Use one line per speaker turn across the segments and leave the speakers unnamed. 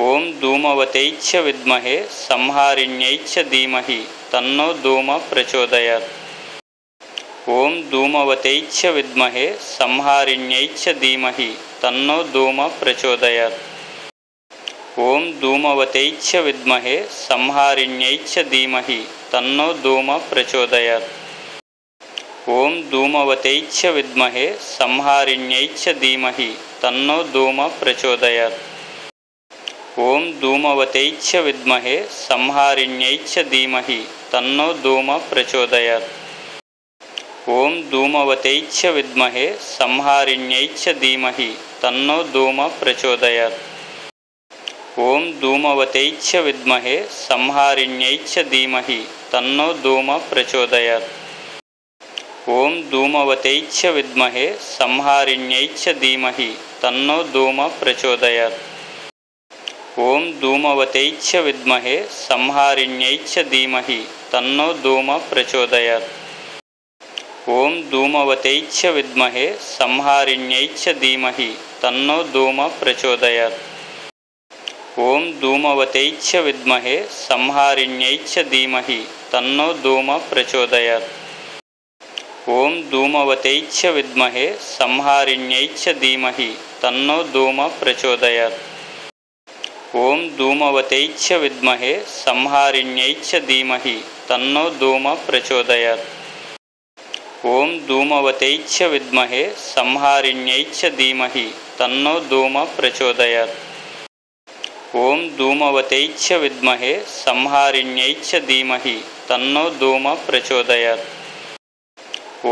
ఓం ధూమవతై చ విద్మహే సంహారిణ్యై చ ధీమహి తన్నో ధూమ ప్రచోదయాత్. ఓం ధూమవతై చ విద్మహే సంహారిణ్యై చ ధీమహి తన్నో ధూమ ప్రచోదయాత్. ఓం ధూమవతై చ విద్మహే సంహారిణ్యై చ ధీమహి తన్నో ధూమ ప్రచోదయాత్. ఓం ధూమవతై చ విద్మహే సంహారిణ్యై చ ధీమహి తన్నో ధూమ ప్రచోదయాత్. ఓం ధూమవతై చ విద్మహే సంహారిణ్యై చ ధీమహి తన్నో ధూమ ప్రచోదయాత్. ఓం ధూమవతై చ విద్మహే సంహారిణ్యై చ ధీమహి తన్నో ధూమ ప్రచోదయాత్. ఓం ధూమవతై చ విద్మహే సంహారిణ్యై చ ధీమహి తన్నో ధూమ ప్రచోదయాత్. ఓం ధూమవతై చ విద్మహే సంహారిణ్యై చ ధీమహి తన్నో ధూమ ప్రచోదయాత్. ఓం ధూమవతై చ విద్మహే సంహారిణ్యై చ ధీమహి తన్నో ధూమ ప్రచోదయాత్. ఓం ధూమవతై చ విద్మహే సంహారిణ్యై చ ధీమహి తన్నో ధూమ ప్రచోదయాత్. ఓం ధూమవతై చ విద్మహే సంహారిణ్యై చ ధీమహి తన్నో ధూమ ప్రచోదయాత్. ఓం ధూమవతై చ విద్మహే సంహారిణ్యై చ ధీమహి తన్నో ధూమ ప్రచోదయాత్. ఓం ధూమవతై చ విద్మహే సంహారిణ్యై చ ధీమహి తన్నో ధూమ ప్రచోదయాత్. ఓం ధూమవతై చ విద్మహే సంహారిణ్యై చ ధీమహి తన్నో ధూమ ప్రచోదయాత్. ఓం ధూమవతై చ విద్మహే సంహారిణ్యై చ ధీమహి తన్నో ధూమ ప్రచోదయాత్.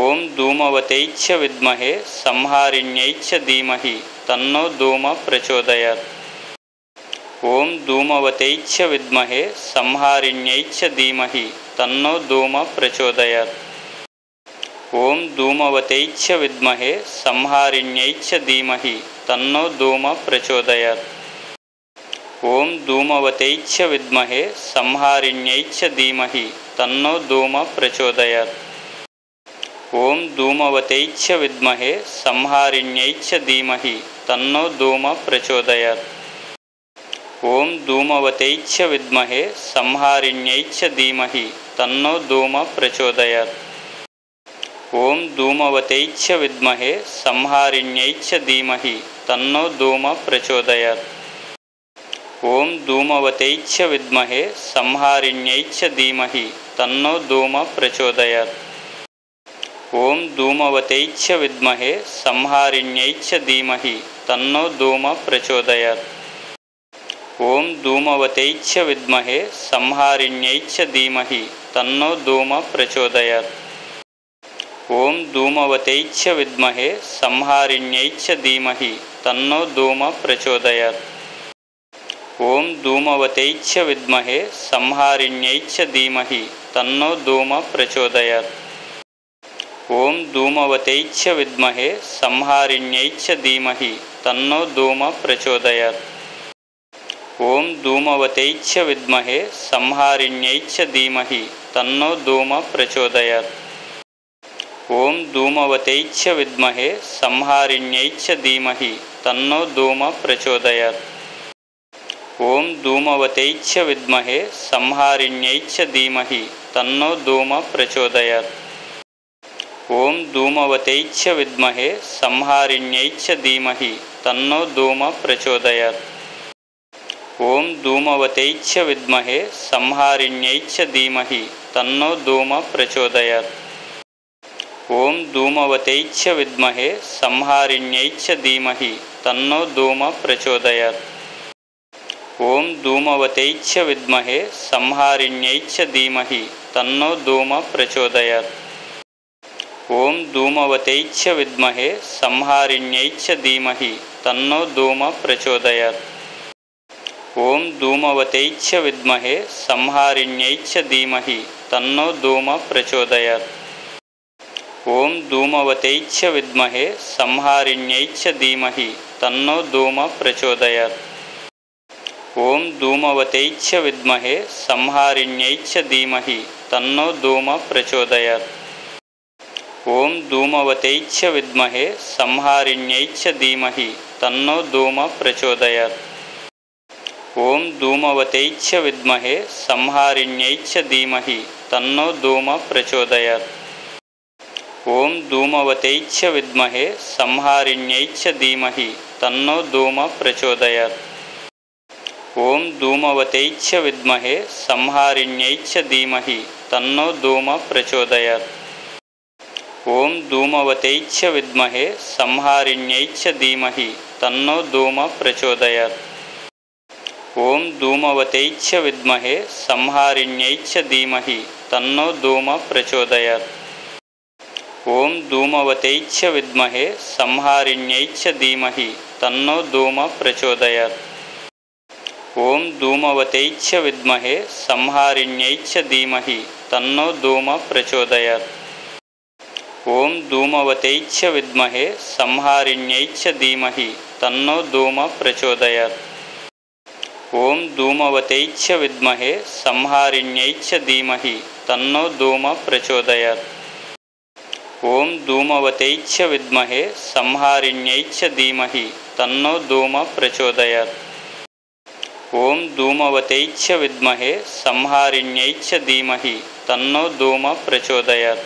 ఓం ధూమవతై చ విద్మహే సంహారిణ్యై చ ధీమహి తన్నో ధూమ ప్రచోదయాత్. ఓం ధూమవతై చ విద్మహే సంహారిణ్యై చ ధీమహి తన్నో ధూమ ప్రచోదయాత్. ఓం ధూమవతై చ విద్మహే సంహారిణ్యై చ ధీమహి తన్నో ధూమ ప్రచోదయాత్. ఓం ధూమవతై చ విద్మహే సంహారిణ్యై చ ధీమహి తన్నో ధూమ ప్రచోదయాత్. ఓం ధూమవతై చ విద్మహే సంహారిణ్యై చ ధీమహి తన్నో ధూమ ప్రచోదయాత్. ఓం ధూమవతై చ విద్మహే సంహారిణ్యై చ ధీమహి తన్నో ధూమ ప్రచోదయాత్. ఓం ధూమవతై చ విద్మహే సంహారిణ్యై చ ధీమహి తన్నో ధూమ ప్రచోదయాత్. ఓం ధూమవతై చ విద్మహే సంహారిణ్యై చ ధీమహి తన్నో ధూమ ప్రచోదయాత్. ఓం ధూమవతై చ విద్మహే సంహారిణ్యై చ ధీమహి తన్నో ధూమ ప్రచోదయాత్. ఓం ధూమవతై చ విద్మహే సంహారిణ్యై చ ధీమహి తన్నో ధూమ ప్రచోదయాత్. ఓం ధూమవతై చ విద్మహే సంహారిణ్యై చ ధీమహి తన్నో ధూమ ప్రచోదయాత్. ఓం ధూమవతై చ విద్మహే సంహారిణ్యై చ ధీమహి తన్నో ధూమ ప్రచోదయాత్. ఓం ధూమవతై చ విద్మహే సంహారిణ్యై చ ధీమహి తన్నో ధూమ ప్రచోదయాత్. ఓం ధూమవతై చ విద్మహే సంహారిణ్యై చ ధీమహి తన్నో ధూమ ప్రచోదయాత్. ఓం ధూమవతై చ విద్మహే సంహారిణ్యై చ ధీమహి తన్నో ధూమ ప్రచోదయాత్. ఓం ధూమవతై చ విద్మహే సంహారిణ్యై చ ధీమహి తన్నో ధూమ ప్రచోదయాత్. ఓం ధూమవతై చ విద్మహే సంహారిణ్యై చ ధీమహి తన్నో ధూమ ప్రచోదయాత్. ఓం ధూమవతై చ విద్మహే సంహారిణ్యై చ ధీమహి తన్నో ధూమ ప్రచోదయాత్. ఓం ధూమవతై చ విద్మహే సంహారిణ్యై చ ధీమహి తన్నో ధూమ ప్రచోదయాత్. ఓం ధూమవతై చ విద్మహే సంహారిణ్యై చ ధీమహి తన్నో ధూమ ప్రచోదయాత్. ఓం ధూమవతై చ విద్మహే సంహారిణ్యై చ ధీమహి తన్నో ధూమ ప్రచోదయాత్. ఓం ధూమవతై చ విద్మహే సంహారిణ్యై చ ధీమహి తన్నో ధూమ ప్రచోదయాత్. ఓం ధూమవతై చ విద్మహే సంహారిణ్యై చ ధీమహి తన్నో ధూమ ప్రచోదయాత్. ఓం ధూమవతై చ విద్మహే సంహారిణ్యై చ ధీమహి తన్నో ధూమ ప్రచోదయాత్. ఓం ధూమవతై చ విద్మహే సంహారిణ్యై చ ధీమహి తన్నో ధూమ ప్రచోదయాత్. ఓం ధూమవతై చ విద్మహే సంహారిణ్యై చ ధీమహి తన్నో ధూమ ప్రచోదయాత్. ఓం ధూమవతై చ విద్మహే సంహారిణ్యై చ ధీమహి తన్నో ధూమ ప్రచోదయాత్. ఓం ధూమవతై చ విద్మహే సంహారిణ్యై చ ధీమహి తన్నో ధూమ ప్రచోదయాత్. ఓం ధూమవతై చ విద్మహే సంహారిణ్యై చ ధీమహి తన్నో ధూమ ప్రచోదయాత్. ఓం ధూమవతై చ విద్మహే సంహారిణ్యై చ ధీమహి తన్నో ధూమ ప్రచోదయాత్. ఓం ధూమవతై చ విద్మహే సంహారిణ్యై చ ధీమహి తన్నో ధూమ ప్రచోదయాత్. ఓం ధూమవతై చ విద్మహే సంహారిణ్యై చ ధీమహి తన్నో ధూమ ప్రచోదయాత్. ఓం ధూమవతై చ విద్మహే సంహారిణ్యై చ ధీమహి తన్నో ధూమ ప్రచోదయాత్. ఓం ధూమవతై చ విద్మహే సంహారిణ్యై చ ధీమహి తన్నో ధూమ ప్రచోదయాత్. ఓం ధూమవతై చ విద్మహే సంహారిణ్యై చ ధీమహి తన్నో ధూమ ప్రచోదయాత్. ఓం ధూమవతై చ విద్మహే సంహారిణ్యై చ ధీమహి తన్నో ధూమ ప్రచోదయాత్.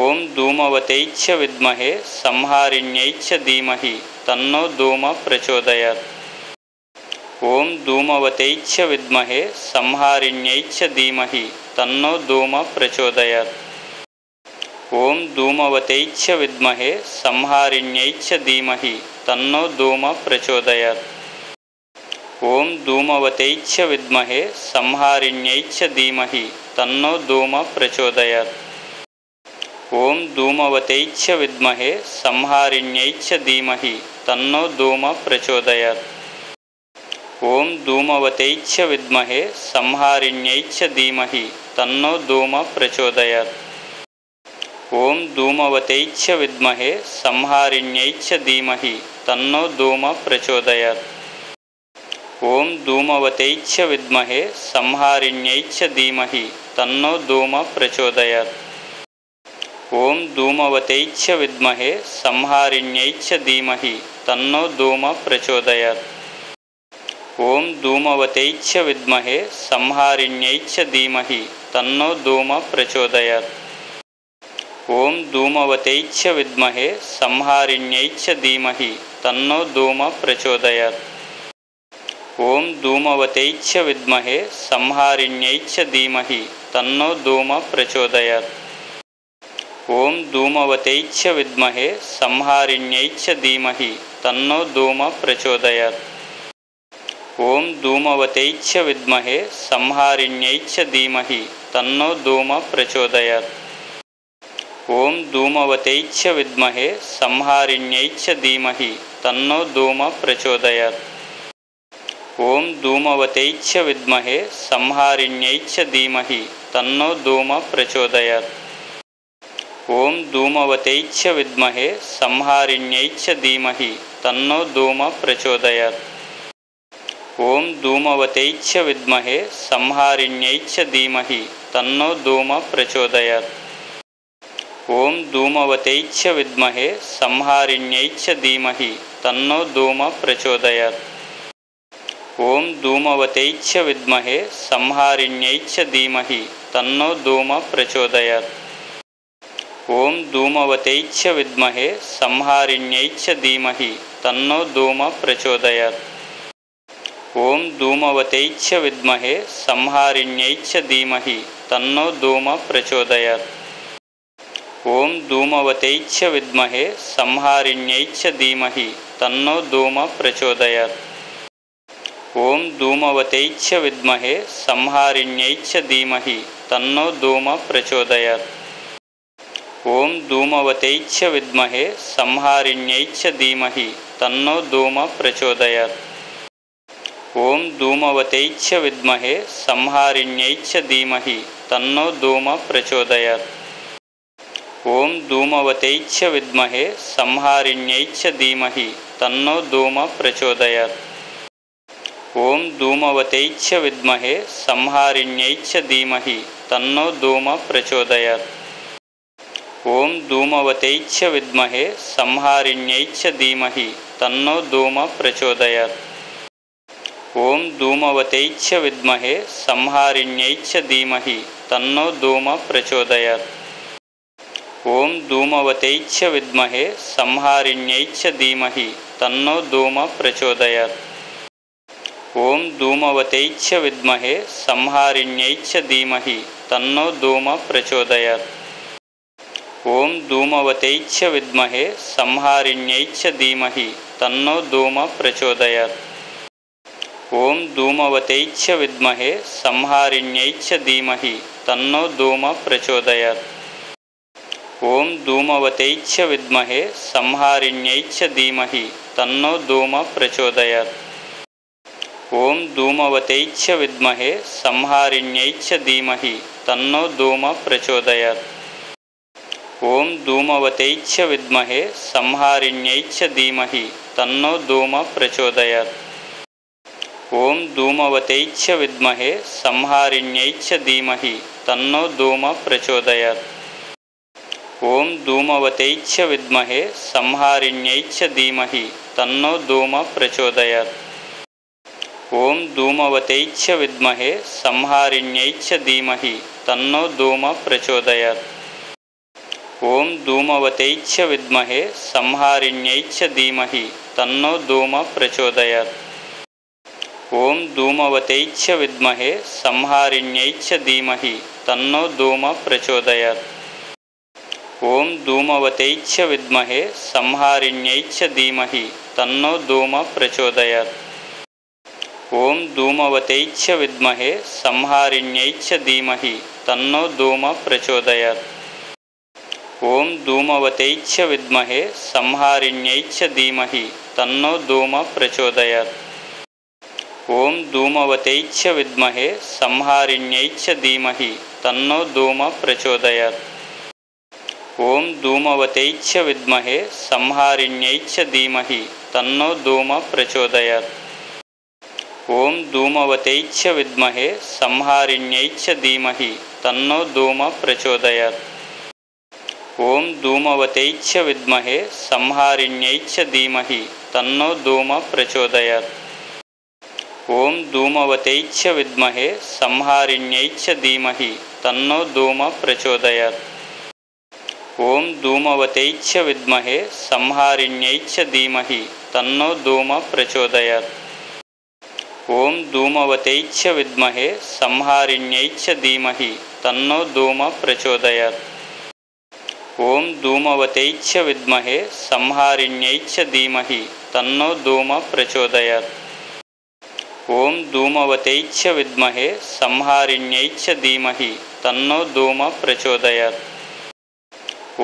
ఓం ధూమవతై చ విద్మహే సంహారిణ్యై చ ధీమహి తన్నో ధూమ ప్రచోదయాత్. ఓం ధూమవతై చ విద్మహే సంహారిణ్యై చ ధీమహి తన్నో ధూమ ప్రచోదయాత్. ఓం ధూమవతై చ విద్మహే సంహారిణ్యై చ ధీమహి తన్నో ధూమ ప్రచోదయాత్. ఓం ధూమవతై చ విద్మహే సంహారిణ్యై చ ధీమహి తన్నో ధూమ ప్రచోదయాత్. ఓం ధూమవతై చ విద్మహే సంహారిణ్యై చ ధీమహి తన్నో ధూమ ప్రచోదయాత్. ఓం ధూమవతై చ విద్మహే సంహారిణ్యై చ ధీమహి తన్నో ధూమ ప్రచోదయాత్. ఓం ధూమవతై చ విద్మహే సంహారిణ్యై చ ధీమహి తన్నో ధూమ ప్రచోదయాత్. ఓం ధూమవతై చ విద్మహే సంహారిణ్యై చ ధీమహి తన్నో ధూమ ప్రచోదయాత్. ఓం ధూమవతై చ విద్మహే సంహారిణ్యై చ ధీమహి తన్నో ధూమ ప్రచోదయాత్. ఓం ధూమవతై చ విద్మహే సంహారిణ్యై చ ధీమహి తన్నో ధూమ ప్రచోదయాత్. ఓం ధూమవతై చ విద్మహే సంహారిణ్యై చ ధీమహి తన్నో ధూమ ప్రచోదయాత్. ఓం ధూమవతై చ విద్మహే సంహారిణ్యై చ ధీమహి తన్నో ధూమ ప్రచోదయాత్. ఓం ధూమవతై చ విద్మహే సంహారిణ్యై చ ధీమహి తన్నో ధూమ ప్రచోదయాత్. ఓం ధూమవతై చ విద్మహే సంహారిణ్యై చ ధీమహి తన్నో ధూమ ప్రచోదయాత్. ఓం ధూమవతై చ విద్మహే సంహారిణ్యై చ ధీమహి తన్నో ధూమ ప్రచోదయాత్. ఓం ధూమవతై చ విద్మహే సంహారిణ్యై చ ధీమహి తన్నో ధూమ ప్రచోదయాత్. ఓం ధూమవతై చ విద్మహే సంహారిణ్యై చ ధీమహి తన్నో ధూమ ప్రచోదయాత్. ఓం ధూమవతై చ విద్మహే సంహారిణ్యై చ ధీమహి తన్నో ధూమ ప్రచోదయాత్. ఓం ధూమవతై చ విద్మహే సంహారిణ్యై చ ధీమహి తన్నో ధూమ ప్రచోదయాత్. ఓం ధూమవతై చ విద్మహే సంహారిణ్యై చ ధీమహి తన్నో ధూమ ప్రచోదయాత్. ఓం ధూమవతై చ విద్మహే సంహారిణ్యై చ ధీమహి తన్నో ధూమ ప్రచోదయాత్. ఓం ధూమవతై చ విద్మహే సంహారిణ్యై చ ధీమహి తన్నో ధూమ ప్రచోదయాత్. ఓం ధూమవతై చ విద్మహే సంహారిణ్యై చ ధీమహి తన్నో ధూమ ప్రచోదయాత్. ఓం ధూమవతై చ విద్మహే సంహారిణ్యై చ ధీమహి తన్నో ధూమ ప్రచోదయాత్. ఓం ధూమవతై చ విద్మహే సంహారిణ్యై చ ధీమహి తన్నో ధూమ ప్రచోదయాత్. ఓం ధూమవతై చ విద్మహే సంహారిణ్యై చ ధీమహి తన్నో ధూమ ప్రచోదయాత్. ఓం ధూమవతై చ విద్మహే సంహారిణ్యై చ ధీమహి తన్నో ధూమ ప్రచోదయాత్. ఓం ధూమవతై చ విద్మహే సంహారిణ్యై చ ధీమహి తన్నో ధూమ ప్రచోదయాత్. ఓం ధూమవతై చ విద్మహే సంహారిణ్యై చ ధీమహి తన్నో ధూమ ప్రచోదయాత్. ఓం ధూమవతై చ విద్మహే సంహారిణ్యై చ ధీమహి తన్నో ధూమ ప్రచోదయాత్. ఓం ధూమవతై చ విద్మహే సంహారిణ్యై చ ధీమహి తన్నో ధూమ ప్రచోదయాత్. ఓం ధూమవతై చ విద్మహే సంహారిణ్యై చ ధీమహి తన్నో ధూమ ప్రచోదయాత్. ఓం ధూమవతై చ విద్మహే సంహారిణ్యై చ ధీమహి తన్నో ధూమ ప్రచోదయాత్. ఓం ధూమవతై చ విద్మహే సంహారిణ్యై చ ధీమహి తన్నో ధూమ ప్రచోదయాత్. ఓం ధూమవతై చ విద్మహే సంహారిణ్యై చ ధీమహి తన్నో ధూమ ప్రచోదయాత్. ఓం ధూమవతై చ విద్మహే సంహారిణ్యై చ ధీమహి తన్నో ధూమ ప్రచోదయాత్. ఓం ధూమవతై చ విద్మహే సంహారిణ్యై చ ధీమహి తన్నో ధూమ ప్రచోదయాత్. ఓం ధూమవతై చ విద్మహే సంహారిణ్యై చ ధీమహి తన్నో ధూమ ప్రచోదయాత్. ఓం ధూమవతై చ విద్మహే సంహారిణ్యై చ ధీమహి తన్నో ధూమ ప్రచోదయాత్. ఓం ధూమవతై చ విద్మహే సంహారిణ్యై చ ధీమహి తన్నో ధూమ ప్రచోదయాత్. ఓం ధూమవతై చ విద్మహే సంహారిణ్యై చ ధీమహి తన్నో ధూమ ప్రచోదయాత్. ఓం ధూమవతై చ విద్మహే సంహారిణ్యై చ ధీమహి తన్నో ధూమ ప్రచోదయాత్. ఓం ధూమవతై చ విద్మహే సంహారిణ్యై చ ధీమహి తన్నో ధూమ ప్రచోదయాత్. ఓం ధూమవతై చ విద్మహే సంహారిణ్యై చ ధీమహి తన్నో ధూమ ప్రచోదయాత్. ఓం ధూమవతై చ విద్మహే సంహారిణ్యై చ ధీమహి తన్నో ధూమ ప్రచోదయాత్. ఓం ధూమవతై చ విద్మహే సంహారిణ్యై చ ధీమహి తన్నో ధూమ ప్రచోదయాత్. ఓం ధూమవతై చ విద్మహే సంహారిణ్యై చ ధీమహి తన్నో ధూమ ప్రచోదయాత్. ఓం ధూమవతై చ విద్మహే సంహారిణ్యై చ ధీమహి తన్నో ధూమ ప్రచోదయాత్. ఓం ధూమవతై చ విద్మహే సంహారిణ్యై చ ధీమహి తన్నో ధూమ ప్రచోదయాత్. ఓం ధూమవతై చ విద్మహే సంహారిణ్యై చ ధీమహి తన్నో ధూమ ప్రచోదయాత్. ఓం ధూమవతై చ విద్మహే సంహారిణ్యై చ ధీమహి తన్నో ధూమ ప్రచోదయాత్. ఓం ధూమవతై చ విద్మహే సంహారిణ్యై చ ధీమహి తన్నో ధూమ ప్రచోదయాత్. ఓం ధూమవతై చ విద్మహే సంహారిణ్యై చ ధీమహి తన్నో ధూమ ప్రచోదయాత్. ఓం ధూమవతై చ విద్మహే సంహారిణ్యై చ ధీమహి తన్నో ధూమ ప్రచోదయాత్.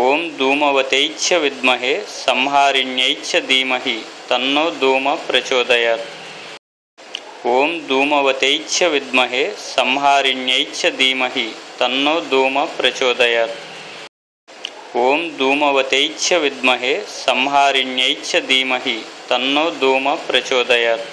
ఓం ధూమవతై చ విద్మహే సంహారిణ్యై చ ధీమహి తన్నో ధూమ ప్రచోదయాత్. ఓం ధూమవతై చ విద్మహే సంహారిణ్యై చ ధీమహి తన్నో ధూమ ప్రచోదయాత్. ఓం ధూమవతై చ విద్మహే సంహారిణ్యై చ ధీమహి తన్నో ధూమ ప్రచోదయాత్.